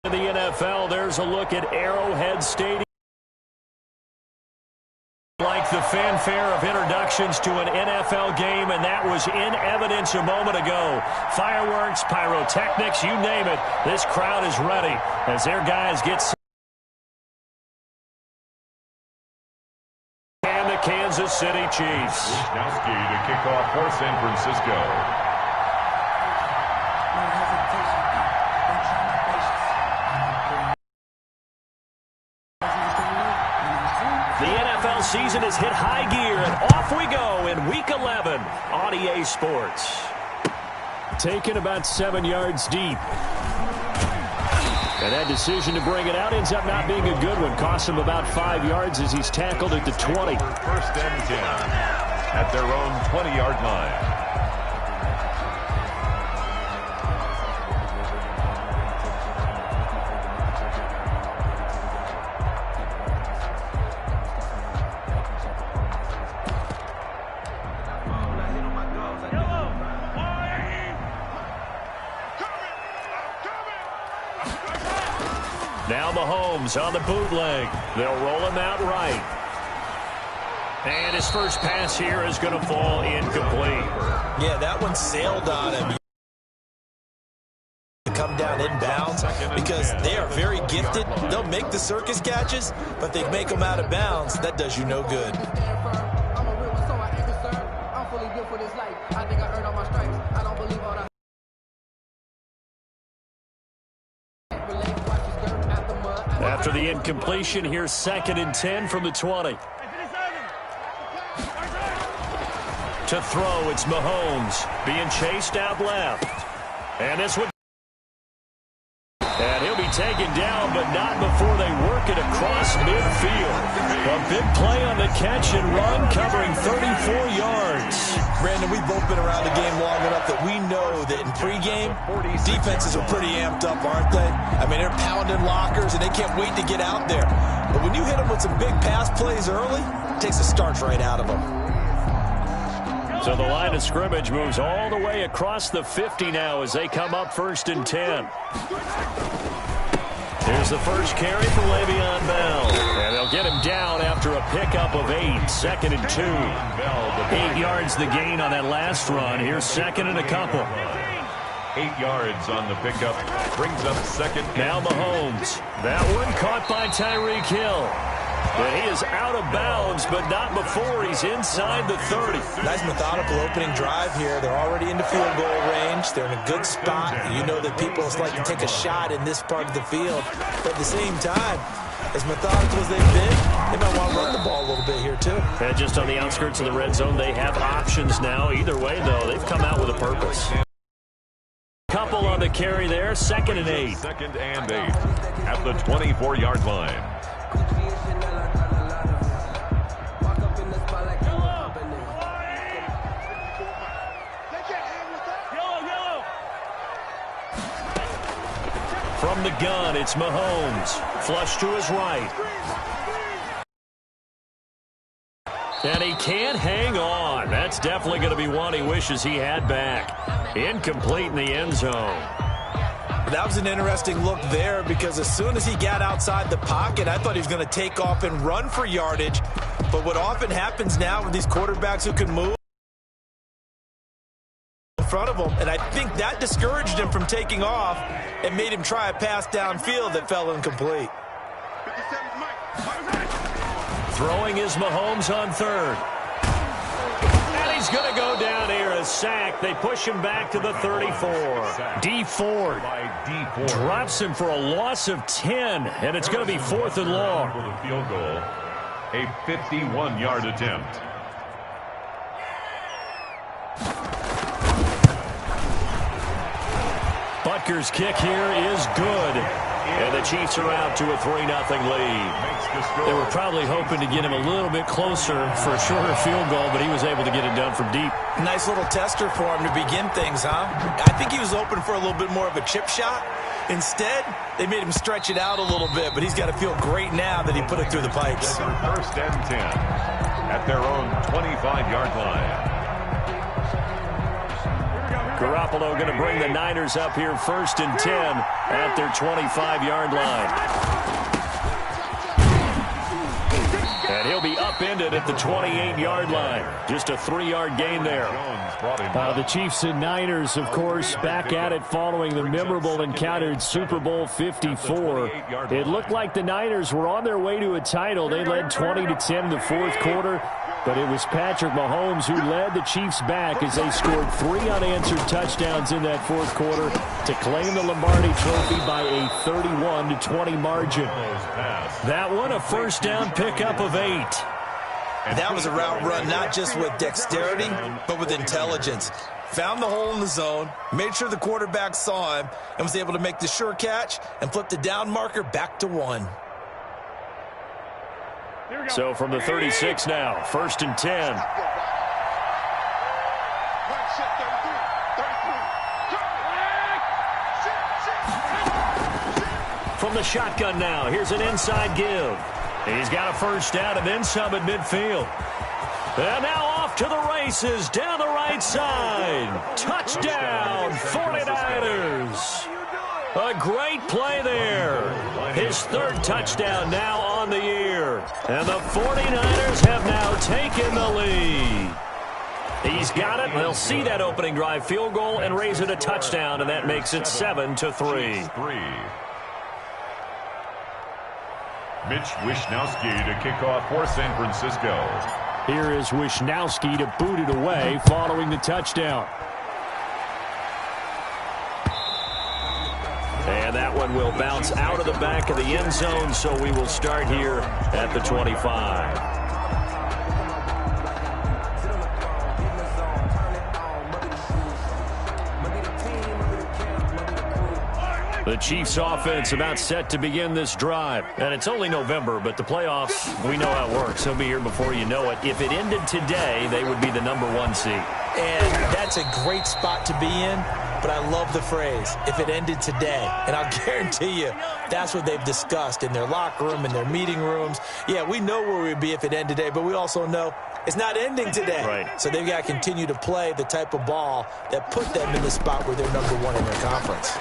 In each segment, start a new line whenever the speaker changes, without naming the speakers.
In the NFL, there's a look at Arrowhead Stadium. Like the fanfare of introductions to an NFL game, and that was in evidence a moment ago. Fireworks, pyrotechnics, you name it. This crowd is ready as their guys get set. And the Kansas City Chiefs.
Wisnowski to kick off for San Francisco.
Season has hit high gear, and off we go in Week 11 on EA Sports. Taken about 7 yards deep. And that decision to bring it out ends up not being a good one. Costs him about 5 yards as he's tackled at the 20.
First and 10 at their own 20-yard line.
Now Mahomes on the bootleg. They'll roll him out right. And his first pass here is going to fall incomplete.
Yeah, that one sailed on him. To come down inbounds because they are very gifted. They'll make the circus catches, but they make them out of bounds. That does you no good.
After the incompletion, here's 2nd and 10 from the 20. To throw, it's Mahomes being chased out left. And this one. And he'll be taken down, but not before they work it across midfield. A big play on the catch and run, covering 34 yards.
Brandon, we've both been around the game long enough that we know that in pregame, defenses are pretty amped up, aren't they? I mean, they're pounding lockers, and they can't wait to get out there. But when you hit them with some big pass plays early, it takes the starch right out of them.
So the line of scrimmage moves all the way across the 50 now as they come up 1st and 10. Here's the first carry for Le'Veon Bell. And they'll get him down after a pickup of 8. 2nd and 2. 8 yards the gain on that last run. Here's 2nd and a couple.
8 yards on the pickup. Brings up 2nd.
Now Mahomes. That one caught by Tyreek Hill. But he is out of bounds, but not before he's inside the 30.
Nice methodical opening drive here. They're already into field goal range. They're in a good spot. You know that people just like to take a shot in this part of the field. But at the same time, as methodical as they've been, they might want to run the ball a little bit here too.
And just on the outskirts of the red zone, they have options now. Either way, though, they've come out with a purpose. Couple on the carry there, 2nd and 8.
2nd and 8 at the 24-yard line.
From the gun, it's Mahomes. Flush to his right. And he can't hang on. That's definitely going to be one he wishes he had back. Incomplete in the end zone.
That was an interesting look there because as soon as he got outside the pocket, I thought he was going to take off and run for yardage. But what often happens now with these quarterbacks who can move in front of him, and I think that discouraged him from taking off and made him try a pass downfield that fell incomplete.
Throwing is Mahomes on 3rd. And he's going to go down here, a sack. They push him back to the 34. D Ford drops him for a loss of 10, and it's going to be 4th and long.
For the field goal, a 51-yard attempt.
Butker's kick here is good. And the Chiefs are out to a 3-0 lead. They were probably hoping to get him a little bit closer for a shorter field goal, but he was able to get it done from deep.
Nice little tester for him to begin things, huh? I think he was open for a little bit more of a chip shot. Instead, they made him stretch it out a little bit, but he's got to feel great now that he put it through the pipes.
1st and 10 at their own 25-yard line.
Garoppolo going to bring the Niners up here 1st and 10 at their 25-yard line. And he'll be upended at the 28-yard line. Just a 3-yard gain there. The Chiefs and Niners, of course, back at it following the memorable encounter in Super Bowl 54. It looked like the Niners were on their way to a title. They led 20-10 in the fourth quarter. But it was Patrick Mahomes who led the Chiefs back as they scored 3 unanswered touchdowns in that fourth quarter to claim the Lombardi Trophy by a 31-20 margin. That one, a first down pickup of 8.
That was a route run not just with dexterity, but with intelligence. Found the hole in the zone, made sure the quarterback saw him, and was able to make the sure catch and flip the down marker back to 1.
So from the 36 now, 1st and 10. From the shotgun now, here's an inside give. He's got a first down and then some at midfield. And now off to the races down the right side. Touchdown, 49ers. A great play there. His 3rd touchdown now on the year. And the 49ers have now taken the lead. He's got it. They'll see that opening drive field goal and raise it a touchdown, and that makes it 7-3.
Mitch Wishnowsky to kick off for San Francisco.
Here is Wishnowsky to boot it away following the touchdown. And that one will bounce out of the back of the end zone, so we will start here at the 25. The Chiefs offense about set to begin this drive. And it's only November, but the playoffs, we know how it works. They'll be here before you know it. If it ended today, they would be the #1 seed.
And that's a great spot to be in, but I love the phrase, if it ended today. And I'll guarantee you, that's what they've discussed in their locker room, in their meeting rooms. Yeah, we know where we'd be if it ended today, but we also know it's not ending today.
Right.
So they've got to continue to play the type of ball that put them in the spot where they're #1 in their conference.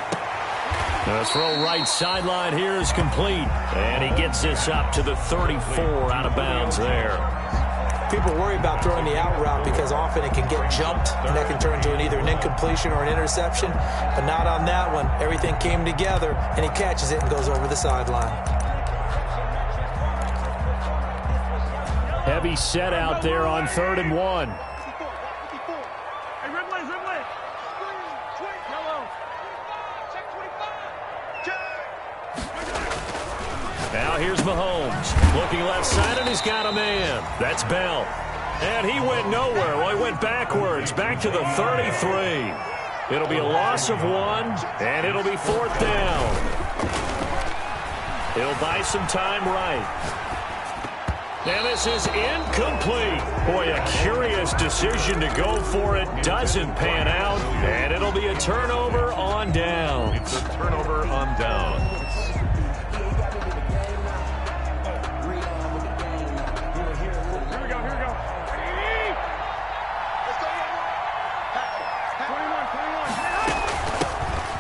The throw right sideline here is complete. And he gets this up to the 34 out of bounds there.
People worry about throwing the out route because often it can get jumped, and that can turn into either an incompletion or an interception. But not on that one. Everything came together, and he catches it and goes over the sideline.
Heavy set out there on 3rd and 1. Now here's Mahomes. Looking left side, and he's got a man. That's Bell. And he went nowhere. Well, he went backwards, back to the 33. It'll be a loss of 1, and it'll be 4th down. He'll buy some time right. And this is incomplete. Boy, a curious decision to go for it. Doesn't pan out, and it'll be a turnover on downs.
It's a turnover on downs.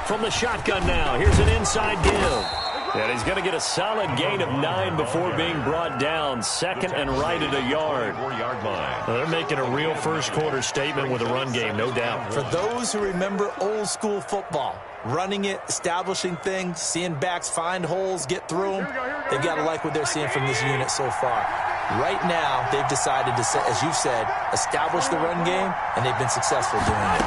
From the shotgun now, here's an inside give. And he's going to get a solid gain of 9 before being brought down. 2nd and right at a yard.
4-yard line.
Well, they're making a real first quarter statement with a run game, no doubt.
For those who remember old school football, running it, establishing things, seeing backs find holes, get through them, they've got to like what they're seeing from this unit so far. Right now, they've decided to, as you've said, establish the run game, and they've been successful doing it.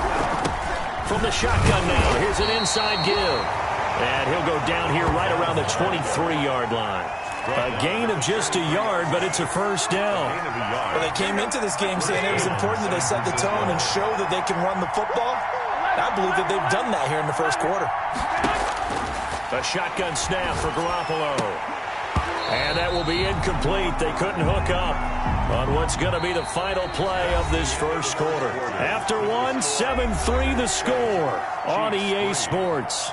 From the shotgun now, here's an inside give. And he'll go down here right around the 23-yard line. A gain of just a yard, but it's a first down.
Well, they came into this game saying it was important that they set the tone and show that they can run the football. I believe that they've done that here in the first quarter.
A shotgun snap for Garoppolo. And that will be incomplete. They couldn't hook up on what's going to be the final play of this first quarter. After one, 7-3 the score on EA Sports.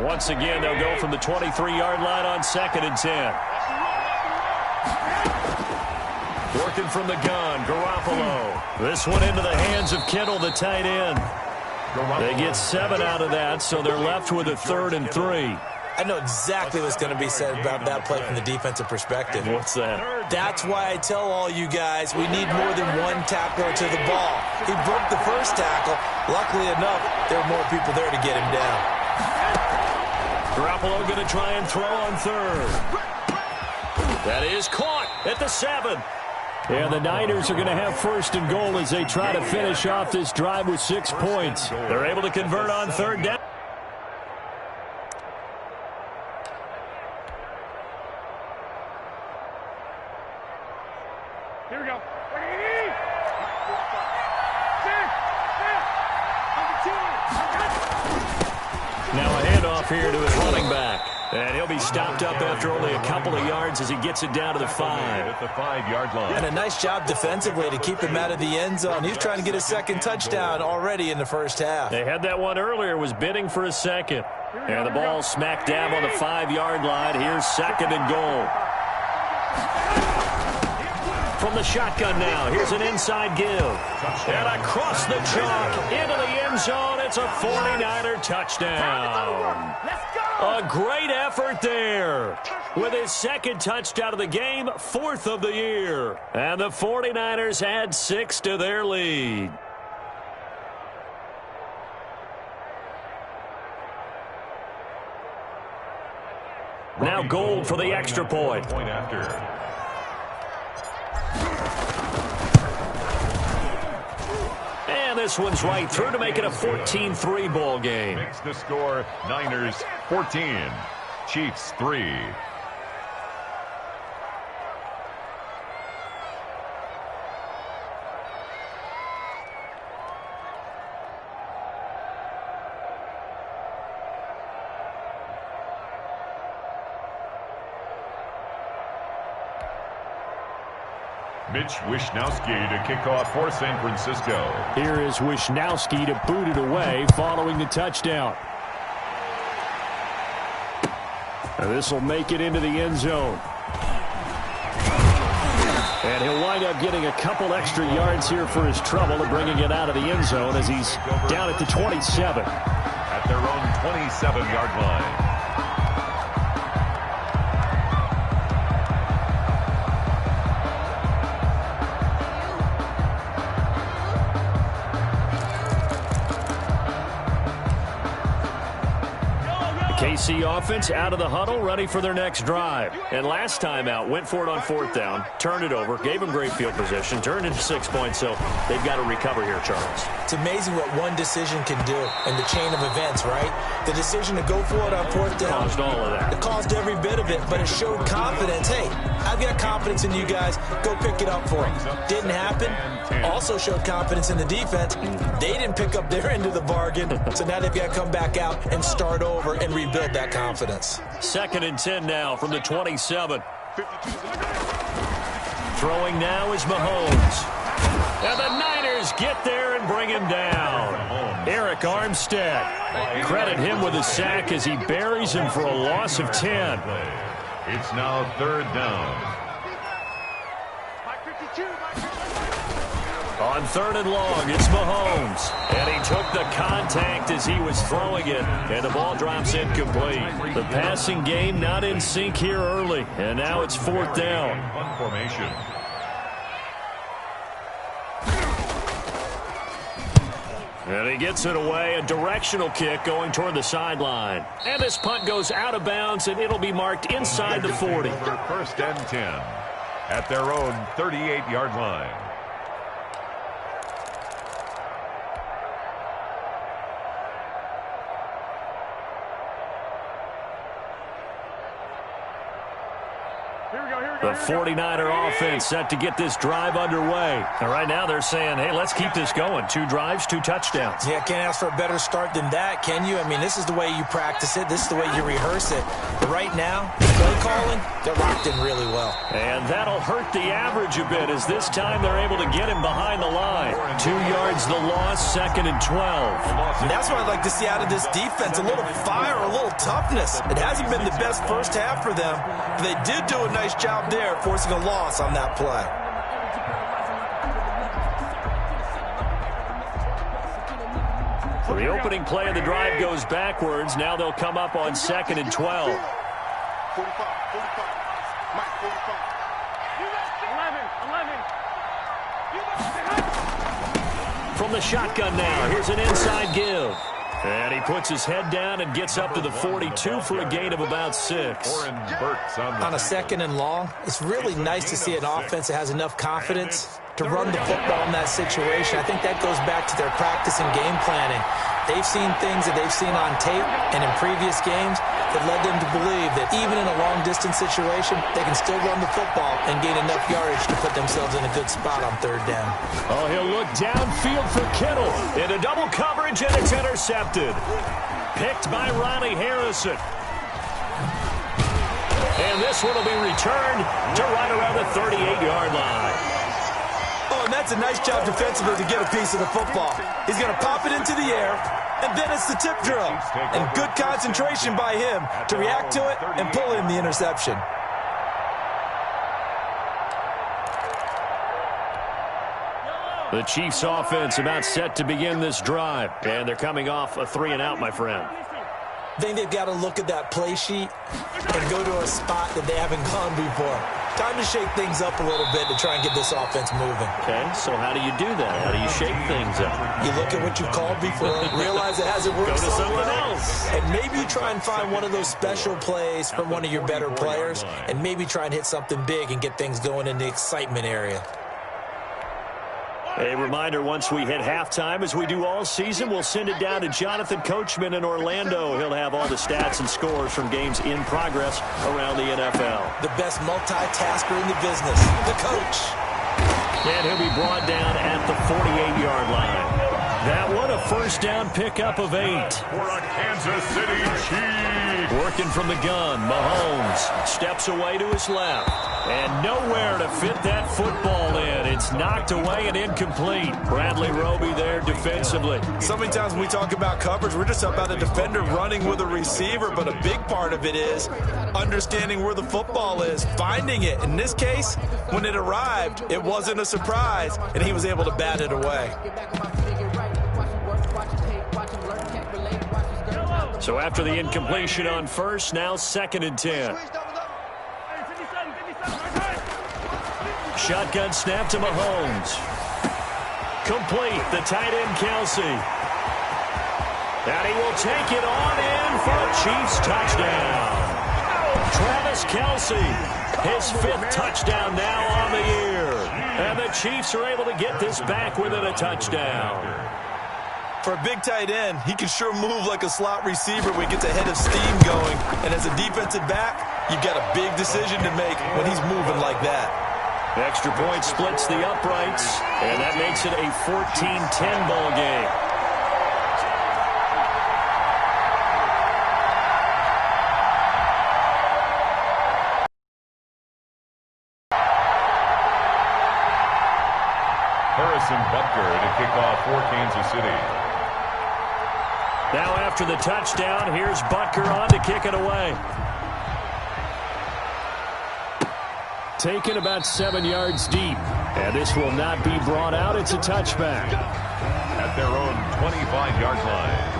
Once again, they'll go from the 23-yard line on 2nd and 10. Working from the gun, Garoppolo. This one into the hands of Kittle, the tight end. They get 7 out of that, so they're left with a 3rd and 3.
I know exactly what's going to be said about that play from the defensive perspective.
What's that?
That's why I tell all you guys we need more than one tackler to the ball. He broke the first tackle. Luckily enough, there were more people there to get him down.
Garoppolo going to try and throw on 3rd. That is caught at the 7. And the Niners are going to have 1st and goal as they try to finish off this drive with 6 points. They're able to convert on 3rd down.
Here we go.
Now a handoff here to his running back. And he'll be stopped up after only a couple of yards as he gets it down to the 5.
At the 5-yard line.
And a nice job defensively to keep him out of the end zone. He's trying to get his 2nd touchdown already in the first half.
They had that one earlier, was bidding for a 2nd. And the ball smack dab on the 5-yard line. Here's 2nd and goal. From the shotgun now, here's an inside give. And across the chalk, into the end zone, it's a 49er touchdown. A great effort there. With his 2nd touchdown of the game, 4th of the year. And the 49ers add 6 to their lead. Now Gold for the extra point.
Point after.
And this one's right through to make it a 14-3 ball game.
Makes the score Niners 14, Chiefs 3. Mitch Wishnowsky to kick off for San Francisco.
Here is Wishnowsky to boot it away following the touchdown. And this will make it into the end zone. And he'll wind up getting a couple extra yards here for his trouble and bringing it out of the end zone as he's down at the 27.
At their own 27-yard line.
KC offense out of the huddle, ready for their next drive. And last time out, went for it on 4th down, turned it over, gave them great field position, turned into 6 points, so they've got to recover here, Charles.
It's amazing what one decision can do in the chain of events, right? The decision to go for it on 4th down.
Caused all of that.
It caused every bit of it, but it showed confidence. Hey, I've got confidence in you guys. Go pick it up for them. Didn't happen. Also showed confidence in the defense. They didn't pick up their end of the bargain, so now they've got to come back out and start over and rebuild that confidence.
2nd and 10 now from the 27. Throwing now is Mahomes. And the Niners get there and bring him down. Eric Armstead. Credit him with a sack as he buries him for a loss of 10.
It's now 3rd down.
On 3rd and long, it's Mahomes. And he took the contact as he was throwing it. And the ball drops incomplete. The passing game not in sync here early. And now it's 4th down.
Punt formation.
And he gets it away. A directional kick going toward the sideline. And this punt goes out of bounds, and it'll be marked inside the 40.
For 1st and 10 at their own 38-yard line.
The 49er offense set to get this drive underway. And right now they're saying, hey, let's keep this going. 2 drives, 2 touchdowns.
Yeah, can't ask for a better start than that, can you? I mean, this is the way you practice it. This is the way you rehearse it. But right now, play calling, they're locked in really well.
And that'll hurt the average a bit as this time they're able to get him behind the line. 2 yards the loss, 2nd and 12.
And that's what I'd like to see out of this defense, a little fire, a little toughness. It hasn't been the best first half for them, but they did do a nice job there forcing a loss on that play.
The opening play of the drive goes backwards. Now they'll come up on 2nd and 12.
45, 45. Mike, 45. 11.
From the shotgun now, here's an inside give. And he puts his head down and gets up to the 42 for a gain of about 6.
On a 2nd and long, it's really nice to see an offense that has enough confidence to run the football in that situation. I think that goes back to their practice and game planning. They've seen things that they've seen on tape and in previous games that led them to believe that even in a long-distance situation, they can still run the football and gain enough yardage to put themselves in a good spot on 3rd down.
Oh, he'll look downfield for Kittle. Into double coverage, and it's intercepted. Picked by Ronnie Harrison. And this one will be returned to right around the 38-yard line.
Oh, and that's a nice job defensively to get a piece of the football. He's going to pop it into the air, and then it's the tip drill. And good concentration by him to react to it and pull in the interception.
The Chiefs offense about set to begin this drive. And they're coming off a 3-and-out, my friend.
I think they've got to look at that play sheet and go to a spot that they haven't gone before. Time to shake things up a little bit to try and get this offense moving.
Okay, so how do you do that? How do you shake things up?
You look at what you've called before, realize it hasn't worked
Go to
so
something
well,
else.
and maybe you try and find one of those special plays from one of your better players, and maybe try and hit something big and get things going in the excitement area.
A reminder, once we hit halftime, as we do all season, we'll send it down to Jonathan Coachman in Orlando. He'll have all the stats and scores from games in progress around the NFL.
The best multitasker in the business, the coach.
And he'll be brought down at the 48-yard line. That one, a first down pickup of 8.
For a Kansas City Chiefs.
Working from the gun, Mahomes steps away to his left. And nowhere to fit that football in. It's knocked away and incomplete. Bradley Roby there defensively.
So many times when we talk about coverage, we're just about a defender running with a receiver, but a big part of it is understanding where the football is, finding it. In this case, when it arrived, it wasn't a surprise, and he was able to bat it away.
So after the incompletion on first, now 2nd and 10. Shotgun snap to Mahomes. Complete, the tight end Kelsey. And he will take it on in for a Chiefs touchdown. Travis Kelsey, his 5th touchdown now on the year. And the Chiefs are able to get this back within a touchdown.
For a big tight end, he can sure move like a slot receiver when he gets a head of steam going. And as a defensive back, you've got a big decision to make when he's moving like that.
Extra point splits the uprights, and that makes it a 14-10 ball game.
Harrison Butker to kick off for Kansas City.
Now after the touchdown, here's Butker on to kick it away. Taken about 7 yards deep. And this will not be brought out. It's a touchback.
At their own 25-yard line.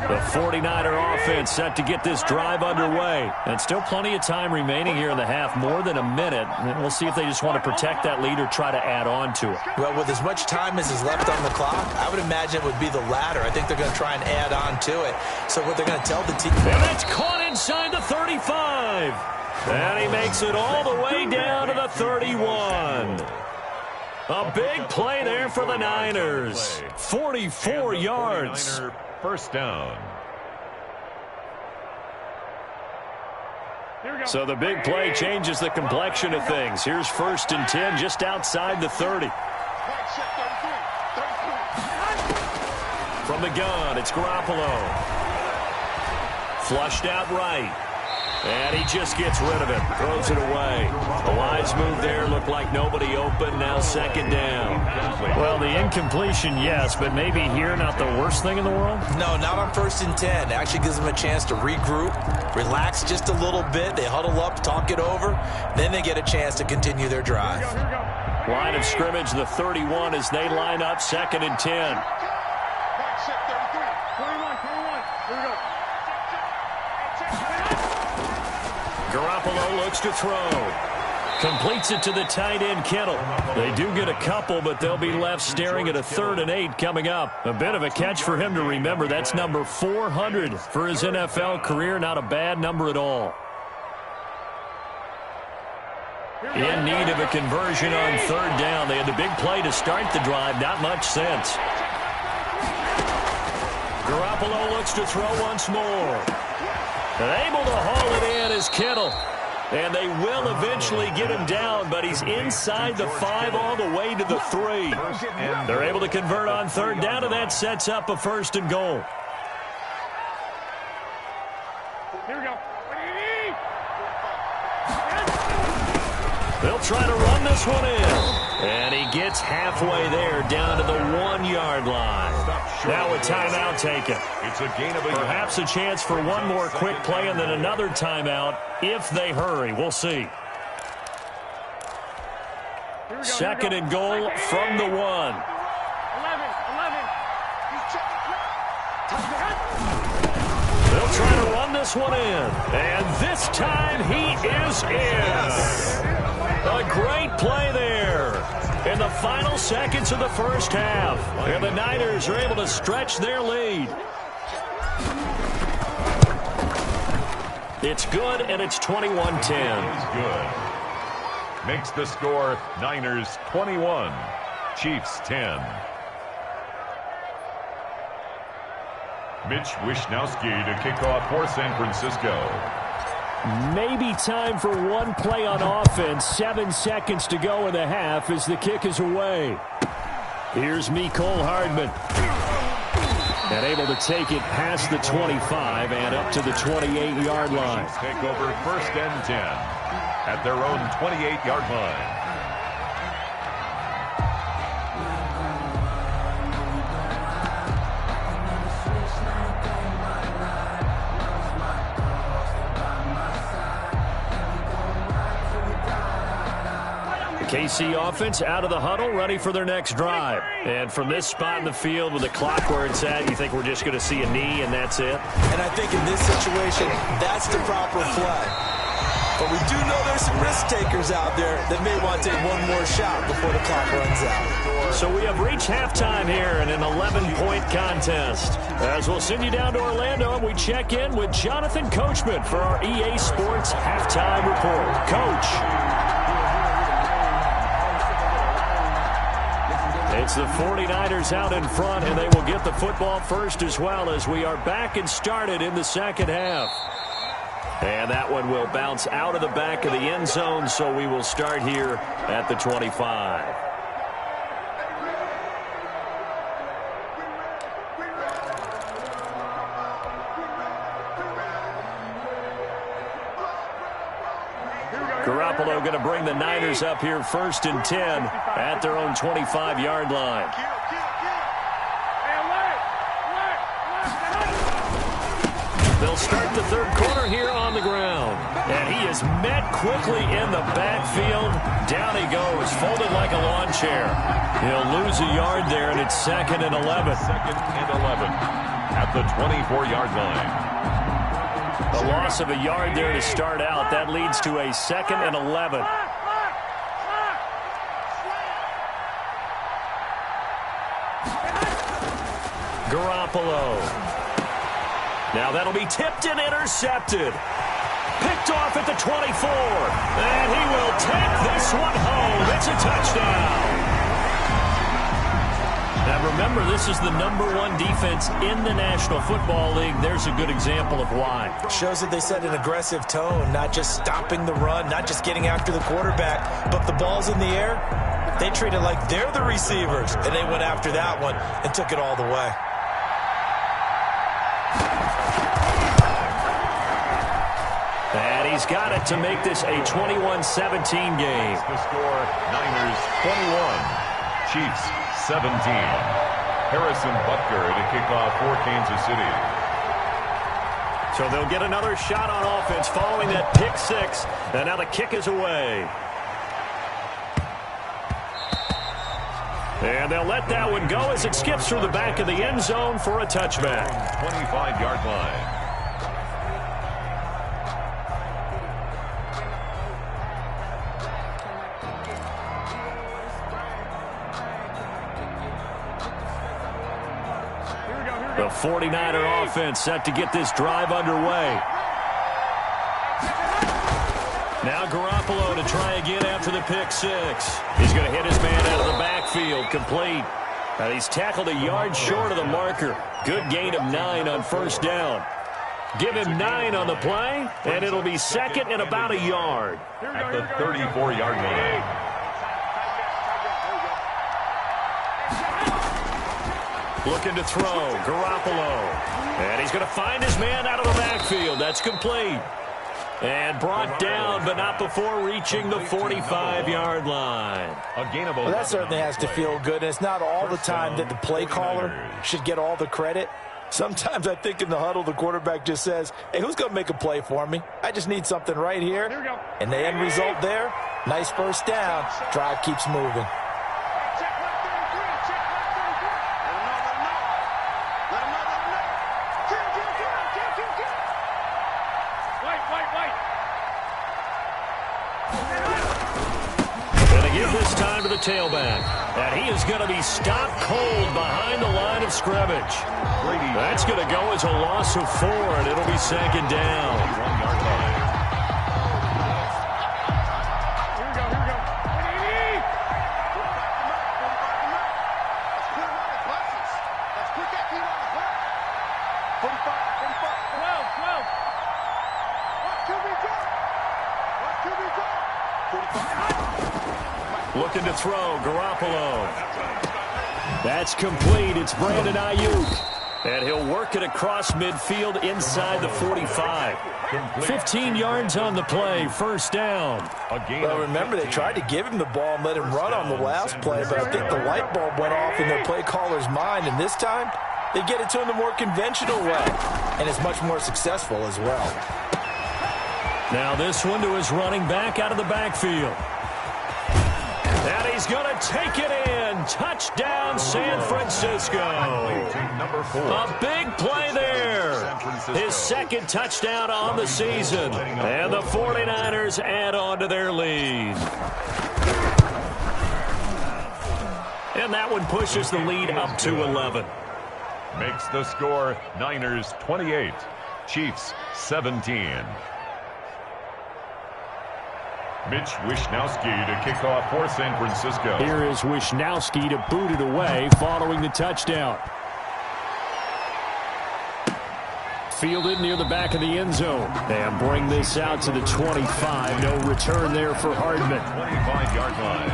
The 49er offense set to get this drive underway. And still plenty of time remaining here in the half, more than a minute. And we'll see if they just want to protect that lead or try to add on to it.
Well, with as much time as is left on the clock, I would imagine it would be the latter. I think they're going to try and add on to it. So what they're going to tell the team...
And that's caught inside the 35. And he makes it all the way down to the 31. A big play there for the Niners. 44 yards.
First down.
So the big play changes the complexion of things. Here's 1st and 10 just outside the 30. From the gun, it's Garoppolo. Flushed out right. And he just gets rid of it. Throws it away. A wise move there. Looked like nobody open. Now 2nd down.
Well, the incompletion, yes, but maybe here not the worst thing in the world?
No, not on 1st and 10. It actually gives them a chance to regroup, relax just a little bit. They huddle up, talk it over. Then they get a chance to continue their drive.
Line of scrimmage, the 31 as they line up 2nd and 10. Garoppolo looks to throw. Completes it to the tight end, Kittle. They do get a couple, but they'll be left staring at a 3rd and 8 coming up. A bit of a catch for him to remember. That's number 400 for his NFL career. Not a bad number at all. In need of a conversion on 3rd down. They had the big play to start the drive. Not much sense. Garoppolo looks to throw once more. And able to haul it in is Kittle. And they will eventually get him down, but he's inside the 5 all the way to the 3. They're able to convert on 3rd down, and that sets up a 1st and goal.
Here we go.
They'll try to run this one in. And he gets halfway there down to the 1-yard line. Now a timeout taken.
It's a gain of a
Perhaps a chance for one more quick play and then another timeout if they hurry. We'll see. 2nd and goal from the 1.
11.
They'll try to run this one in. And this time he is in. A great play there in the final seconds of the 1st half. And the Niners are able to stretch their lead. It's good, and it's 21-10.
Good. Makes the score Niners 21, Chiefs 10. Mitch Wishnowsky to kick off for San Francisco.
Maybe time for one play on offense. 7 seconds to go in the half as the kick is away. Here's Mecole Hardman. And able to take it past the 25 and up to the 28-yard line.
Take over 1st and 10 at their own 28-yard line.
KC offense out of the huddle, ready for their next drive. And from this spot in the field with the clock where it's at, you think we're just going to see a knee and that's it?
And I think in this situation, that's the proper play. But we do know there's some risk takers out there that may want to take one more shot before the clock runs out.
So we have reached halftime here in an 11-point contest. As we'll send you down to Orlando, and we check in with Jonathan Coachman for our EA Sports Halftime Report. Coach. It's the 49ers out in front, and they will get the football first as well as we are back and started in the second half. And that one will bounce out of the back of the end zone, so we will start here at the 25. Garoppolo going to bring the Niners up here 1st and 10 at their own 25-yard line. They'll start the third quarter here on the ground. And he is met quickly in the backfield. Down he goes, folded like a lawn chair. He'll lose a yard there, and it's 2nd and 11.
2nd and 11 at the 24-yard line.
A loss of a yard there to start out. That leads to a 2nd and 11. Garoppolo. Now that'll be tipped and intercepted. Picked off at the 24. And he will take this one home. It's a touchdown. Now
remember, this is the #1 defense in the National Football League. There's a good example of why.
Shows that they set an aggressive tone, not just stopping the run, not just getting after the quarterback, but the ball's in the air. They treat it like they're the receivers, and they went after that one and took it all the way.
And he's got it to make this a 21-17 game.
The score, Niners 21, Chiefs 17. Harrison Butker to kick off for Kansas City.
So they'll get another shot on offense following that pick six. And now the kick is away. And they'll let that one go as it skips through the back of the end zone for a touchback.
25-yard line.
The 49er offense set to get this drive underway. Now Garoppolo to try again after the pick six. He's going to hit his man out of the backfield, complete. He's tackled a yard short of the marker. Good gain of 9 on first down. Give him 9 on the play, and it'll be second and about a yard.
At the 34-yard line.
Looking to throw, Garoppolo. And he's going to find his man out of the backfield. That's complete. And brought down, but not before reaching the 45-yard line.
Well, that certainly has to feel good. And it's not all the time that the play caller should get all the credit. Sometimes I think in the huddle, the quarterback just says, hey, who's going to make a play for me? I just need something right here. And the end result there, nice first down. Drive keeps moving.
This time to the tailback. And he is going to be stopped cold behind the line of scrimmage. That's going to go as a loss of 4, and it'll be second down.
1-yard line.
Here we go. Let's put that team on the clock. 45, 12. What can we do?
Looking to throw, Garoppolo. That's complete. It's Brandon Ayuk. And he'll work it across midfield inside the 45. 15 yards on the play, first down.
Well, remember, they tried to give him the ball and let him run on the last play, but I think the light bulb went off in their play caller's mind, and this time they get it to him the more conventional way, and it's much more successful as well.
Now this one to his running back out of the backfield. And he's going to take it in. Touchdown, San Francisco.
Number 4.
A big play there. His second touchdown on the season. And the 49ers add on to their lead. And that one pushes the lead up to 11.
Makes the score Niners 28, Chiefs 17. Mitch Wishnowsky to kick off for San Francisco.
Here is Wishnowsky to boot it away following the touchdown. Fielded near the back of the end zone. And bring this out to the 25. No return there for Hardman.
25-yard line.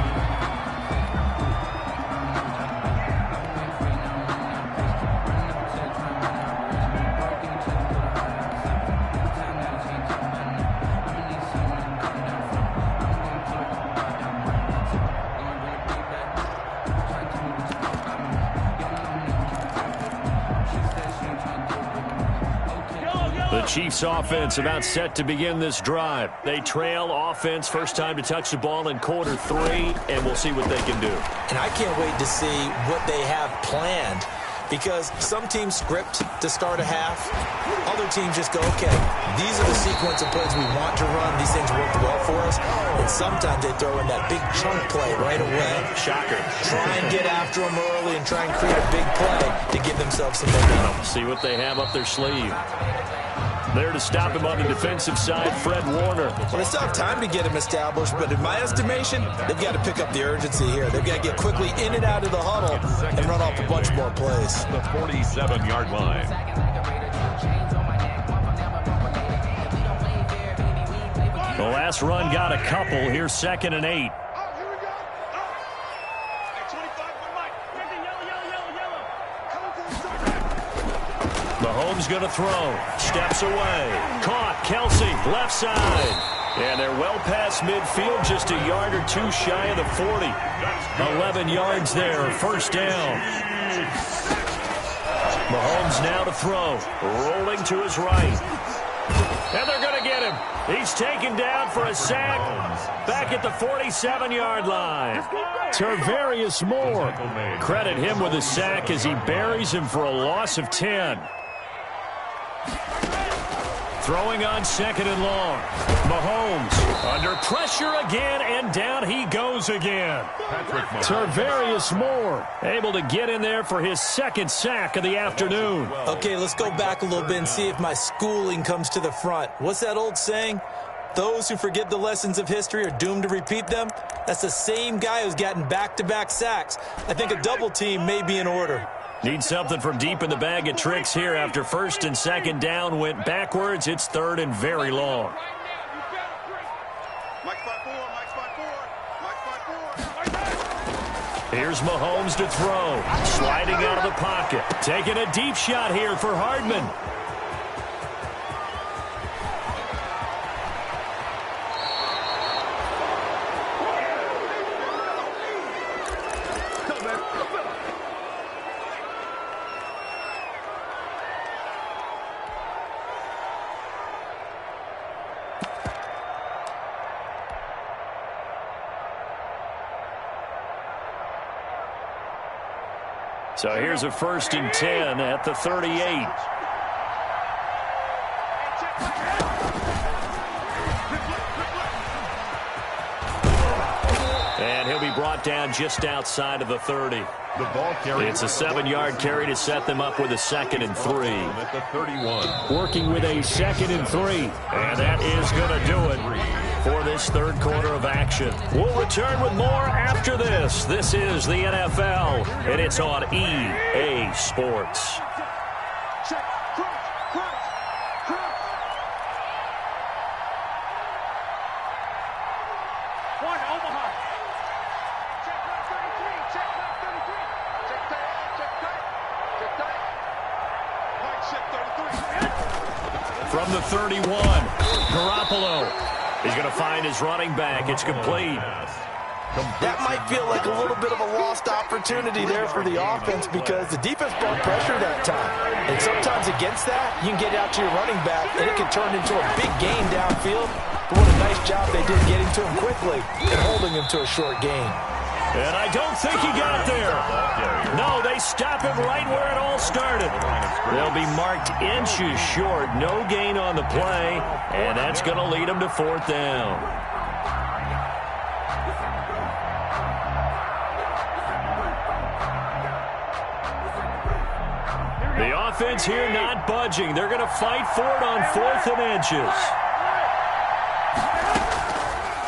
The Chiefs offense about set to begin this drive. They trail offense, first time to touch the ball in quarter 3, and we'll see what they can do.
And I can't wait to see what they have planned, because some teams script to start a half. Other teams just go, okay, these are the sequence of plays we want to run. These things worked well for us. And sometimes they throw in that big chunk play right away.
Shocker.
Try and get after them early and try and create a big play to give themselves some momentum.
See what they have up their sleeve. There to stop him on the defensive side, Fred Warner.
Well, they still have time to get him established, but in my estimation, they've got to pick up the urgency here. They've got to get quickly in and out of the huddle and run off a bunch more plays.
The 47-yard line.
The last run got a couple. Here's 2nd and 8. Mahomes going to throw. Steps away. Caught. Kelsey, left side. And they're well past midfield, just a yard or two shy of the 40. 11 yards there, first down. Mahomes now to throw. Rolling to his right. And they're going to get him. He's taken down for a sack. Back at the 47-yard line. Tarvarius Moore. Credit him with a sack as he buries him for a loss of 10. Throwing on 2nd and long. Mahomes under pressure again, and down he goes again. Tarvarius Moore able to get in there for his 2nd sack of the afternoon.
Okay, let's go back a little bit and see if my schooling comes to the front. What's that old saying? Those who forget the lessons of history are doomed to repeat them. That's the same guy who's gotten back-to-back sacks. I think a double team may be in order.
Need something from deep in the bag of tricks here after 1st and 2nd down went backwards. It's 3rd and very long. Here's Mahomes to throw. Sliding out of the pocket. Taking a deep shot here for Hardman. So here's a 1st and 10 at the 38. And he'll be brought down just outside of the 30.
The ball carry.
It's a 7-yard carry to set them up with a 2nd and 3.
At the 31.
Working with a 2nd and 3. And that is going to do it for this 3rd quarter of action. We'll return with more after this. This is the NFL, and it's on EA Sports. From the 31, Garoppolo. He's going to find his running back. It's complete.
That might feel like a little bit of a lost opportunity there for the offense because the defense brought pressure that time. And sometimes against that, you can get out to your running back, and it can turn into a big gain downfield. But what a nice job they did getting to him quickly and holding him to a short gain.
And I don't think he got there. No, they stop him right where it all started. They'll be marked inches short. No gain on the play, and that's going to lead them to 4th down. The offense here not budging. They're going to fight for it on 4th and inches.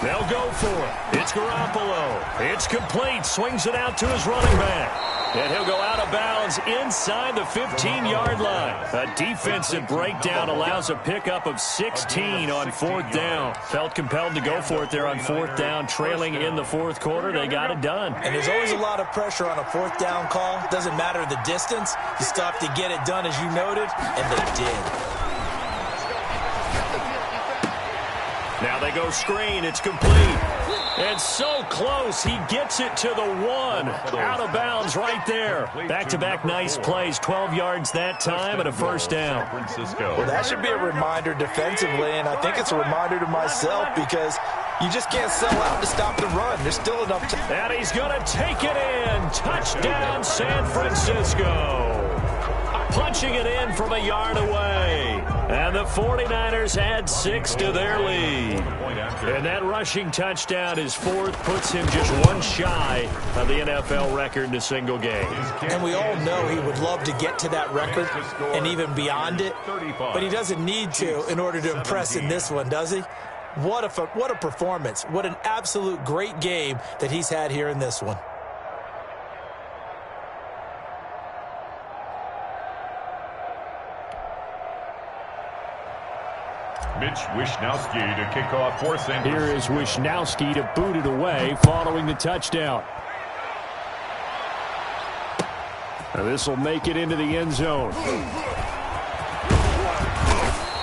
They'll go for it. It's Garoppolo. It's complete. Swings it out to his running back. And he'll go out of bounds inside the 15-yard line. A defensive breakdown allows a pickup of 16 on 4th down. Felt compelled to go for it there on 4th down. Trailing in the 4th quarter, they got it done.
And there's always a lot of pressure on a 4th down call. Doesn't matter the distance. You still have to get it done, as you noted, and they did.
Now they go screen. It's complete. And so close. He gets it to the 1. Out of bounds right there. Back-to-back nice plays. 12 yards that time and a 1st down.
Well, that should be a reminder defensively, and I think it's a reminder to myself because you just can't sell out to stop the run. There's still enough time.
And he's going to take it in. Touchdown, San Francisco. punching it in from a yard away. And the 49ers add 6 to their lead. And that rushing touchdown, his fourth, puts him just one shy of the NFL record in a single game.
And we all know he would love to get to that record and even beyond it, but he doesn't need to in order to impress in this one, does he? What a performance. What an absolute great game that he's had here in this one.
Mitch Wishnowsky to kick off for St. Louis.
Here is Wishnowsky to boot it away following the touchdown. Now this will make it into the end zone.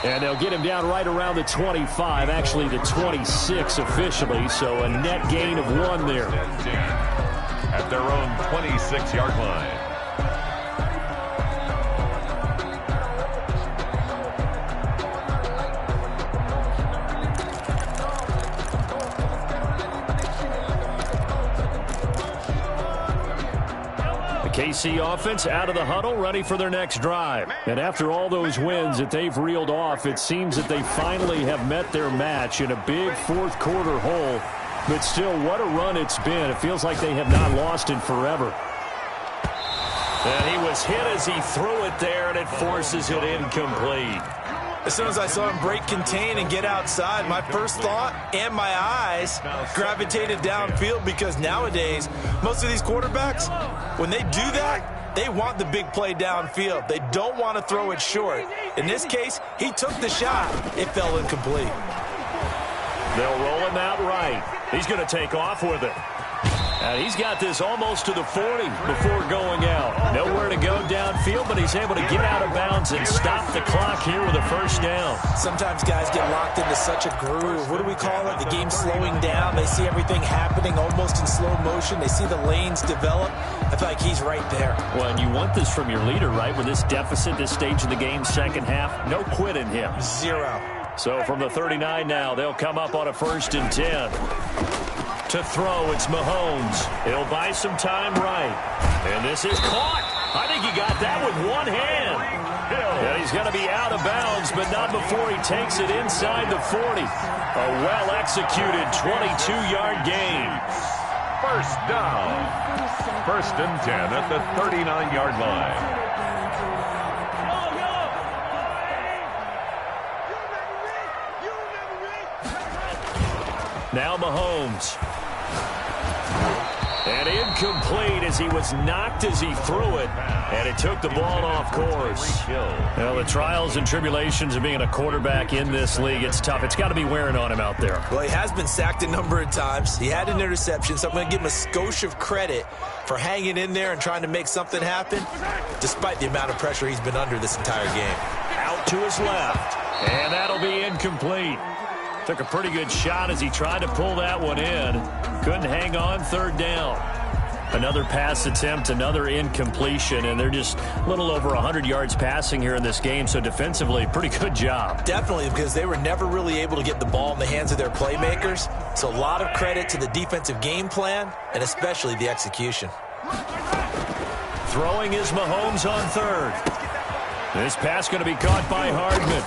And they'll get him down right around the 25, actually the 26 officially, so a net gain of 1 there.
At their own 26-yard line.
KC offense out of the huddle, ready for their next drive. And after all those wins that they've reeled off, it seems that they finally have met their match in a big fourth quarter hole. But still, what a run it's been. It feels like they have not lost in forever. And he was hit as he threw it there, and it forces it incomplete.
As soon as I saw him break contain and get outside, my first thought and my eyes gravitated downfield, because nowadays, most of these quarterbacks, when they do that, they want the big play downfield. They don't want to throw it short. In this case, he took the shot. It fell incomplete.
They'll roll him out right. He's going to take off with it. And he's got this almost to the 40 before going out. Nowhere to go downfield, but he's able to get out of bounds and stop the clock here with a first down.
Sometimes guys get locked into such a groove. What do we call it? The game's slowing down. They see everything happening almost in slow motion. They see the lanes develop. I feel like he's right there.
Well, and you want this from your leader, right? With this deficit, this stage of the game, second half, no quit in him.
0.
So from the 39 now, they'll come up on a 1st and 10. To throw, it's Mahomes. He'll buy some time right. And this is caught. I think he got that with one hand. And he's going to be out of bounds, but not before he takes it inside the 40. A well-executed 22-yard gain.
First down. 1st and 10 at the 39-yard line.
Now Mahomes. And incomplete as he was knocked as he threw it. And it took the ball off course. Well, the trials and tribulations of being a quarterback in this league, it's tough. It's got to be wearing on him out there.
Well, he has been sacked a number of times. He had an interception, so I'm going to give him a skosh of credit for hanging in there and trying to make something happen, despite the amount of pressure he's been under this entire game.
Out to his left. And that'll be incomplete. Took a pretty good shot as he tried to pull that one in. Couldn't hang on, 3rd down. Another pass attempt, another incompletion, and they're just a little over 100 yards passing here in this game, so defensively, pretty good job.
Definitely, because they were never really able to get the ball in the hands of their playmakers, so a lot of credit to the defensive game plan, and especially the execution.
Throwing is Mahomes on 3rd. This pass going to be caught by Hardman.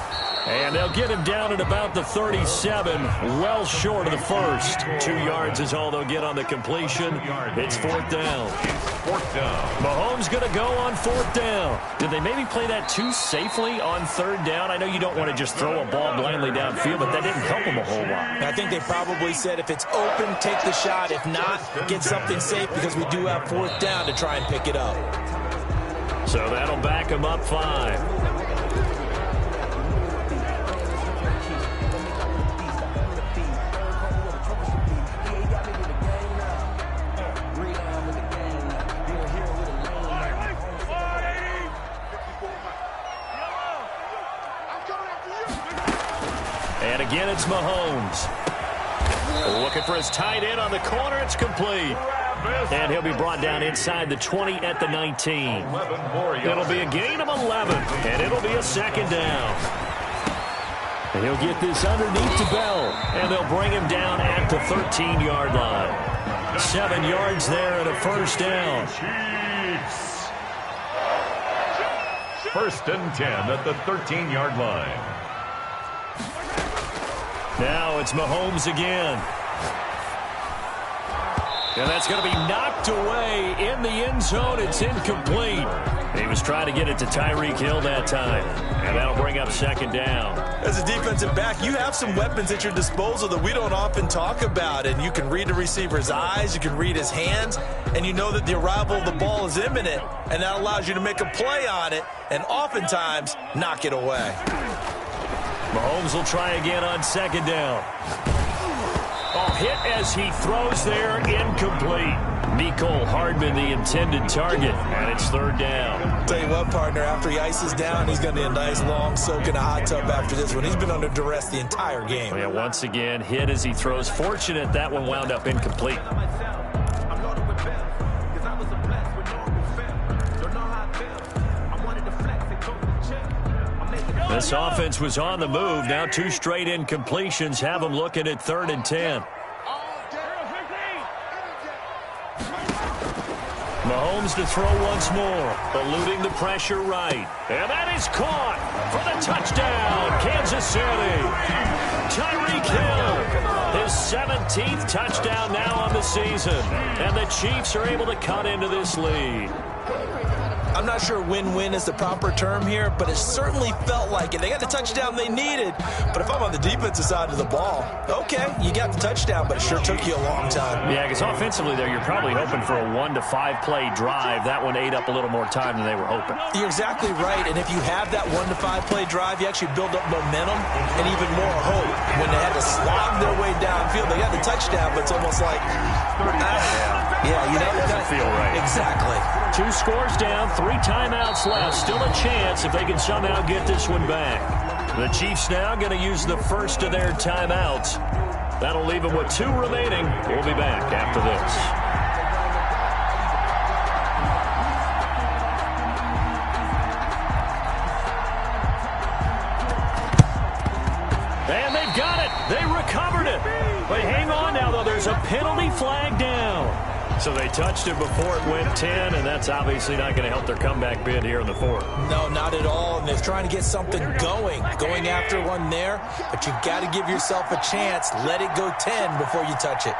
And they'll get him down at about the 37, well short of the first. 2 yards is all they'll get on the completion. It's 4th down. Mahomes going to go on 4th down. Did they maybe play that too safely on 3rd down? I know you don't want to just throw a ball blindly downfield, but that didn't help them a whole lot.
I think they probably said if it's open, take the shot. If not, get something safe, because we do have 4th down to try and pick it up.
So that'll back them up 5. And again, it's Mahomes. Looking for his tight end on the corner. It's complete. And he'll be brought down inside the 20 at the 19. It'll be a gain of 11, and it'll be a 2nd down. And he'll get this underneath to Bell, and they'll bring him down at the 13-yard line. 7 yards there and a 1st down.
First and 10 at the 13-yard line.
Now it's Mahomes again. And that's going to be knocked away in the end zone. It's incomplete. He was trying to get it to Tyreek Hill that time. And that'll bring up second down.
As a defensive back, you have some weapons at your disposal that we don't often talk about. And you can read the receiver's eyes, you can read his hands, and you know that the arrival of the ball is imminent. And that allows you to make a play on it and oftentimes knock it away.
Mahomes will try again on second down. Oh, hit as he throws there, incomplete. Mecole Hardman, the intended target, and it's third down.
Tell you what, partner, after he ices down, he's going to need a nice long soak in a hot tub after this one. He's been under duress the entire game.
Yeah, once again, hit as he throws. Fortunate that one wound up incomplete. This offense was on the move. Now 2 straight incompletions have them looking at 3rd and 10. Mahomes to throw once more, eluding the pressure right. And that is caught for the touchdown, Kansas City. Tyreek Hill, his 17th touchdown now on the season. And the Chiefs are able to cut into this lead.
I'm not sure win-win is the proper term here, but it certainly felt like it. They got the touchdown they needed, but if I'm on the defensive side of the ball, okay, you got the touchdown, but it sure took you a long time.
Yeah, because offensively there, you're probably hoping for a 1 to 5 play drive. That one ate up a little more time than they were hoping.
You're exactly right, and if you have that 1 to 5 play drive, you actually build up momentum and even more hope. When they had to slog their way downfield, they got the touchdown, but it's almost like, yeah, you know,
that doesn't feel right.
Exactly.
2 scores down, 3 timeouts left. Still a chance if they can somehow get this one back. The Chiefs now going to use the first of their timeouts. That'll leave them with 2 remaining. We'll be back after this. And they've got it. They recovered it. But hang on now, though. There's a penalty flag down. So they touched it before it went 10, and that's obviously not going to help their comeback bid here in the 4th.
No, not at all, and they're trying to get something going after one there, but you've got to give yourself a chance. Let it go 10 before you touch it.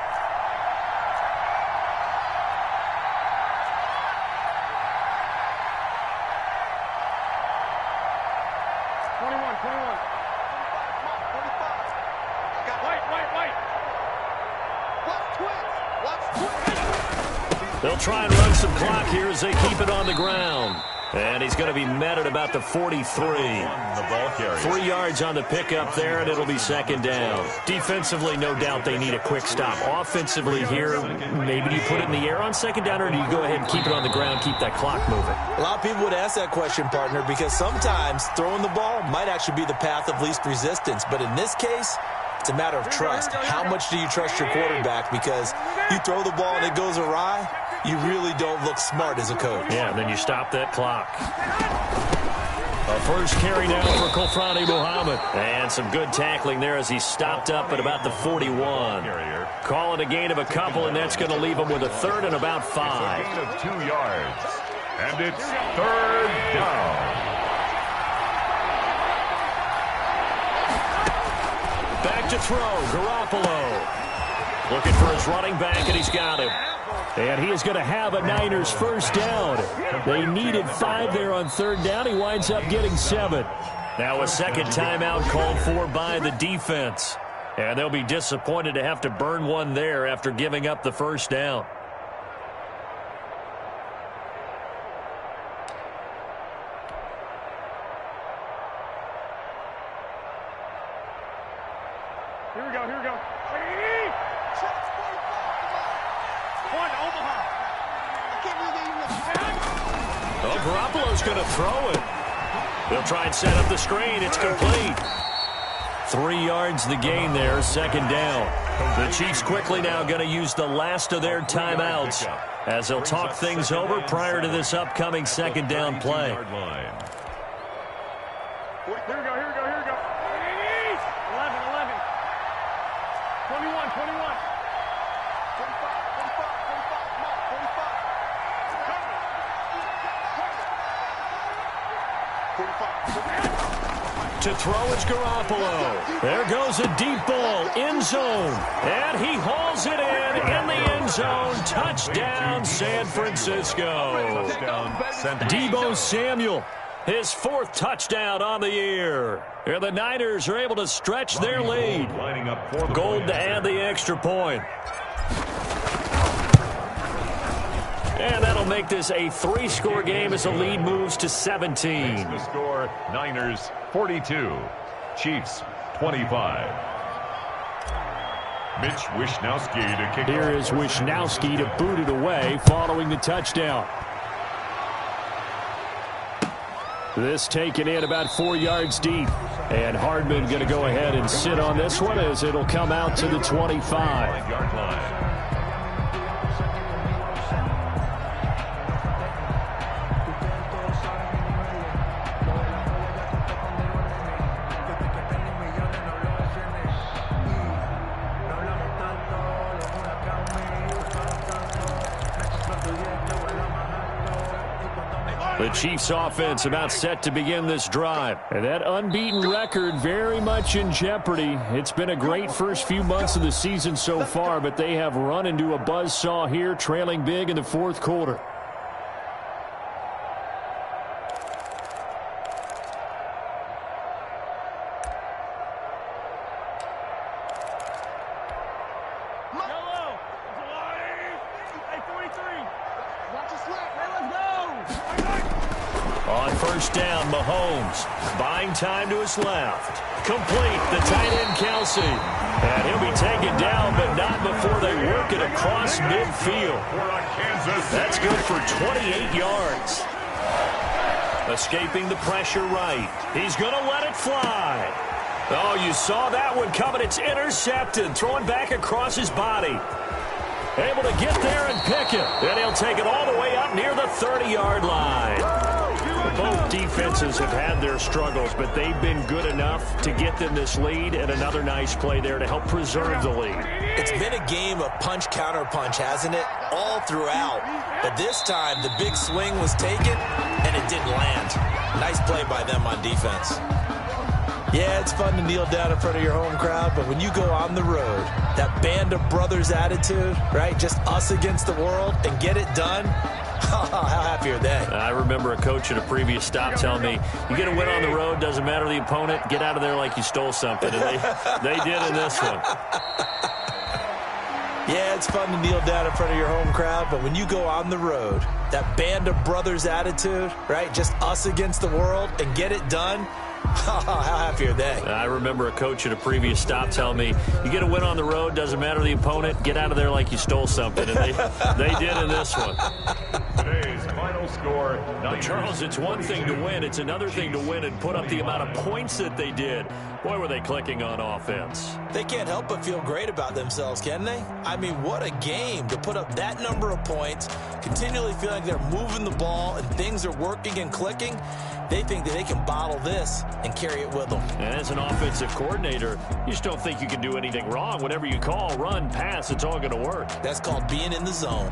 They'll try and run some clock here as they keep it on the ground. And he's going to be met at about the 43.
The ball carries.
3 yards on the pickup there, and it'll be second down. Defensively, no doubt they need a quick stop. Offensively here, maybe do you put it in the air on second down, or do you go ahead and keep it on the ground, keep that clock moving?
A lot of people would ask that question, partner, because sometimes throwing the ball might actually be the path of least resistance. But in this case, it's a matter of trust. How much do you trust your quarterback? Because you throw the ball and it goes awry, you really don't look smart as a coach.
Yeah, and then you stop that clock. A first carry now for Kofrani Muhammad. And some good tackling there as he stopped up at about the 41. Call it a gain of a couple, and that's going to leave him with a 3rd and about 5.
It's a gain of 2 yards. And it's 3rd down.
Back to throw, Garoppolo. Looking for his running back, and he's got him. And he is going to have a Niners first down. They needed 5 there on 3rd down. He winds up getting 7. Now a second timeout called for by the defense. And they'll be disappointed to have to burn one there after giving up the first down.
Here we go, here we go. One, Omaha.
Oh, Garoppolo's going to throw it. They'll try and set up the screen. It's complete. 3 yards the gain there, second down. The Chiefs quickly now going to use the last of their timeouts as they'll talk things over prior to this upcoming second down play.
Here we go, here we go, here we go. 11, 11. 21, 21. 45, 45, 45.
To throw, it's Garoppolo. There goes a deep ball, end zone. And he hauls it in the end zone. Touchdown, San Francisco. Deebo Samuel, his 4th touchdown on the year. And the Niners are able to stretch their lead. Gold to add the extra point. And that'll make this a 3-score game as the lead moves to 17.
The score, Niners 42, Chiefs 25. Mitch Wishnowsky to kick.
Here is Wishnowsky to boot it away following the touchdown. This taken in about 4 yards deep. And Hardman going to go ahead and sit on this one as it'll come out to the 25-yard line. The Chiefs offense about set to begin this drive. And that unbeaten record very much in jeopardy. It's been a great first few months of the season so far, but they have run into a buzzsaw here, trailing big in the 4th quarter. On first down, Mahomes buying time to his left. Complete, the tight end Kelsey. And he'll be taken down, but not before they work it across midfield. That's good for 28 yards. Escaping the pressure right. He's going to let it fly. Oh, you saw that one coming. It's intercepted. Throwing back across his body. Able to get there and pick it. And he'll take it all the way up near the 30-yard line. Both defenses have had their struggles, but they've been good enough to get them this lead, and another nice play there to help preserve the lead.
It's been a game of punch-counter-punch, hasn't it? All throughout. But this time, the big swing was taken, and it didn't land. Nice play by them on defense. Yeah, it's fun to kneel down in front of your home crowd, but when you go on the road, that band of brothers attitude, right, just us against the world, and get it done, how happy are they?
I remember a coach at a previous stop telling me, you get a win on the road, doesn't matter the opponent, get out of there like you stole something. And they did in this one.
Yeah, it's fun to kneel down in front of your home crowd, but when you go on the road, that band of brothers attitude, right, just us against the world, and get it done, how happy are they?
I remember a coach at a previous stop telling me, you get a win on the road, doesn't matter the opponent, get out of there like you stole something. And they did in this one.
Today's final score,
But Charles, it's one thing to win. It's another thing to win and put up the amount of points that they did. Boy, were they clicking on offense.
They can't help but feel great about themselves, can they? I mean, what a game to put up that number of points, continually feel like they're moving the ball and things are working and clicking. They think that they can bottle this and carry it with them.
And as an offensive coordinator, you just don't think you can do anything wrong. Whatever you call, run, pass, it's all going to work.
That's called being in the zone.